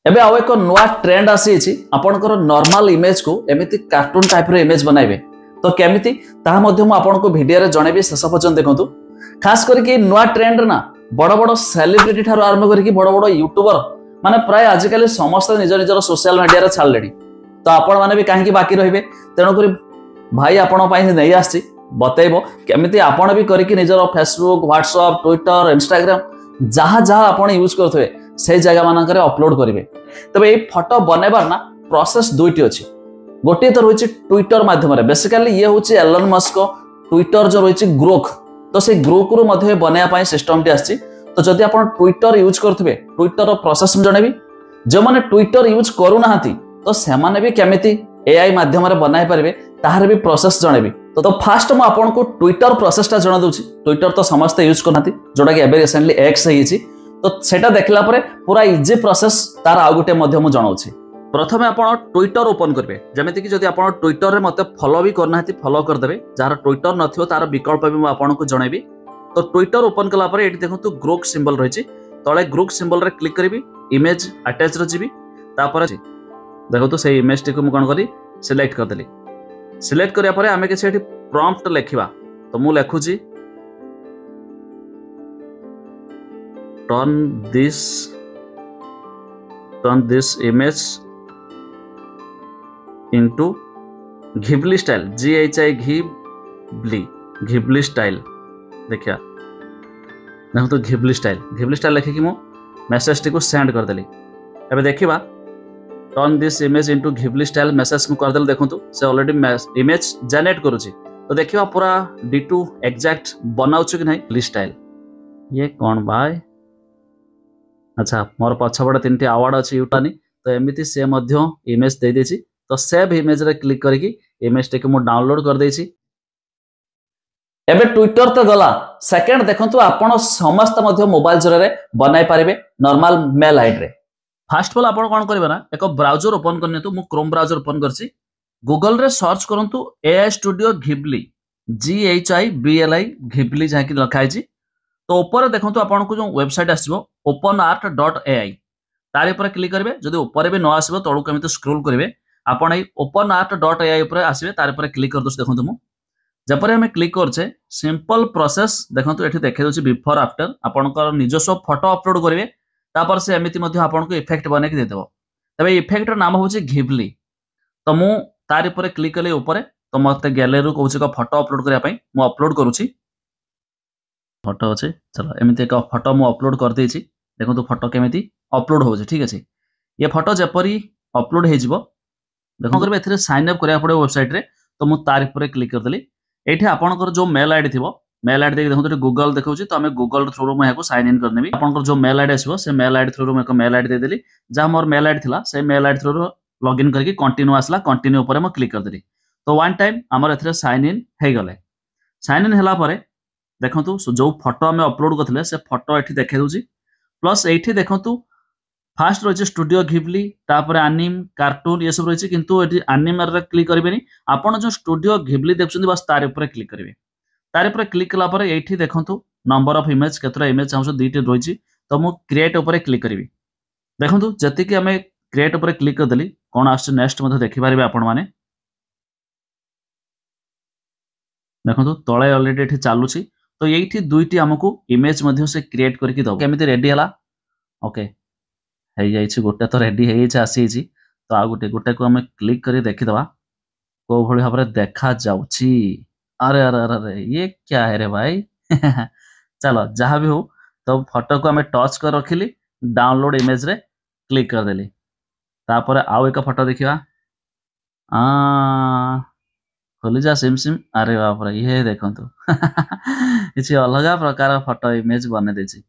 एबे आउ एक नुआ ट्रेंड आसी आपनकर नॉर्मल इमेज को एमिति कार्टून टाइप रो इमेज बनाइबे तो केमिति ता मध्य मु आपनको वीडियो रे जणेबी शेष पर्यंत देखंतु। खास करके नुआ ट्रेंड ना बड़ बड़ सेलिब्रिटी ठारो आरंभ करके बड़ बड़ यूट्यूबर माने प्राय आजिकल समस्त निज निजर सोशल मीडिया रे छाड़लेनी तो आपण माने भी काहे बाकी रहिबे तेणु करी भाई आपण पई नै आसी बतैबो केमिति आपण भी करके निजर फेसबुक व्हाट्सएप ट्विटर इंस्टाग्राम जहाँ जहाँ आपण यूज करथबे से जगह मानकर अपलोड करेंगे। तबे ये फोटो बनैबार ना प्रोसेस दुईटी अच्छी गोटे तो रही ट्विटर माध्यम बेसिकली ये हूँ एलन मस्क ट्विटर जो रही ग्रोक तो से ग्रोक रु बनवाई सिस्टम टी आसी तो जदि आप ट्विटर यूज करुवे ट्विटर प्रोसेस जनइबी जो मैंने ट्विटर यूज करूना तो से भी केमिति एआई माध्यम बनाई पारे तार भी प्रोसेस जनइबी तो फास्ट मुझे आपको ट्विटर प्रोसेसटा जन दूसरी ट्विटर तो समस्ते यूज करना जोटा कि रिसेंटली एक्स होती तो सेटा देखला परे पूरा इजी प्रोसेस तार आउ गोटे मु जनाऊँ। प्रथमे आप ट्विटर ओपन करेंगे जमीती कि जब आप ट्विटर में मत फॉलो भी करना फॉलो करदे जार ट्विटर नथिबो तार विकल्प भी आपको जनइबी। तो ट्विटर ओपन कला परे एठी देखंतु ग्रुप सिंबल रही तले ग्रुप सिंबल रे क्लिक करी इमेज अटैच रे जीवी तापर देखंतु से इमेज टी को मु कोन करी सिलेक्ट कर देली। सिलेक्ट करिया परे आमे के प्रॉम्प्ट लिखिबा तो मु लिखुची turn this image into Ghibli style Ghibli style देखिया देखो तो Ghibli style लिखिकी मो मैसेज टी को सेंड कर देली। एबे देखिबा turn this image into Ghibli style message को कर देल देखंतु से ऑलरेडी इमेज जनरेट करूची तो देखिबा पूरा D2 एग्जैक्ट बनाउछु कि नहीं Ghibli style ये कौन भाई अच्छा मोर पछपटे 3टी अवार्ड अच्छी यूटानी तो एमती से इमेज दे देछि तो सेव इमेज रे क्लिक करके इमेज टे को डाउनलोड कर देछि। एबे ट्विटर तो गला सेकंड देखंतु आपण समस्त मोबाइल जरिए बनाई पारिबे नॉर्मल मेल आईडी रे। फर्स्ट ऑफ ऑल आपण कोन करबे ना एक ब्राउजर ओपन करने तो मु क्रोम ब्राउजर ओपन करछि गूगल रे सर्च करंतु AI studio Ghibli GHIBLI Ghibli जहाँ की लिखाई तो ऊपर देखो आपको जो वेबसाइट आसो openart.ai तार ऊपर क्लिक करेंगे जब ऊपर भी न आसो तलू केमी स्क्रोल करेंगे आपड़ openart.ai ऊपर आसवे तार ऊपर क्लिक कर दोस्त देखो मु जपर हमें क्लिक करछे सिंपल प्रोसेस देखो ये देखे दूसरी बिफोर आफ्टर आपंकर निजस्व फोटो अपलोड करेंगे तापर से एमती आपको इफेक्ट बन के देदेव तब इफेक्टर नाम हूँ घिबली तो मु तार ऊपर क्लिक कले ऊपर तो मत गैलरी कौन फोटो अपलोड करने मुझे अपलोड करुँची फोटो अच्छे चलो एमती एक फोटो मु अपलोड कर देछि देखो फोटो केमिति अपलोड हो ठीक अच्छे ये फोटो जपरी अपलोड हो देखो करेंगे एथिरे साइन अप करिया पड़े वेबसाइट रे तो मु तार ऊपर क्लिक कर देली एठी आपनकर जो मेल आईडी थिबो मेल आईडी देखो तो गूगल देखौछि तो हमें गूगल थ्रू रो मैं साइन इन करनेबी आपनकर जो मेल आईडी आसीबो से मेल आईडी थ्रू रो मैं मेल आईडी दे देली जहां मोर मेल आईडी थिला से मेल आईडी थ्रू रो लॉगिन करके कंटिन्यू आसला कंटिन्यू ऊपर मैं क्लिक कर देली तो वन टाइम हमर एथिरे साइन इन हे गले साइन इन हला परे देखो जो फोटो आम अपलोड करते से फोटो ये देखे दूसरी प्लस ये देखो फास्ट रही स्टूडियो घिबली तापर आनिम कार्टून ये सब रही किंतु ये आनिम क्लिक करेंगे आपड़ जो स्टूडियो घिबली देखते बस तार ऊपर क्लिक करेंगे तार ऊपर क्लिक कलापर ये देखो नंबर ऑफ इमेज केतरा इमेज चाहूँ दुईट रही तो मुझे क्रिएट ऊपर क्लिक करी देखो जी आम क्रिएट ऊपर क्लिक करदेली कौन आस नेक्स्ट देखिपारे आपण मैंने देखो तले अलरेडी ये चलुची तो ये दुईटी आमको इमेज से क्रिएट करके दब केमिति रेडी है ओके गोटे तो रेडी आसी तो आ गोटे को आम क्लिक कर देखीदे को भाई भाव में देखा जाउची अरे अरे अरे अरे ये क्या है रे भाई चलो जहाँ भी हो तो फोटो को आम टच कर रखिली डाउनलोड इमेज रे क्लिक करदेली तापर आउ एक फोटो देखा खोली जा सिम सिम अरे बाप रे ये देखो किसी अलग प्रकार फोटो इमेज बने देछि।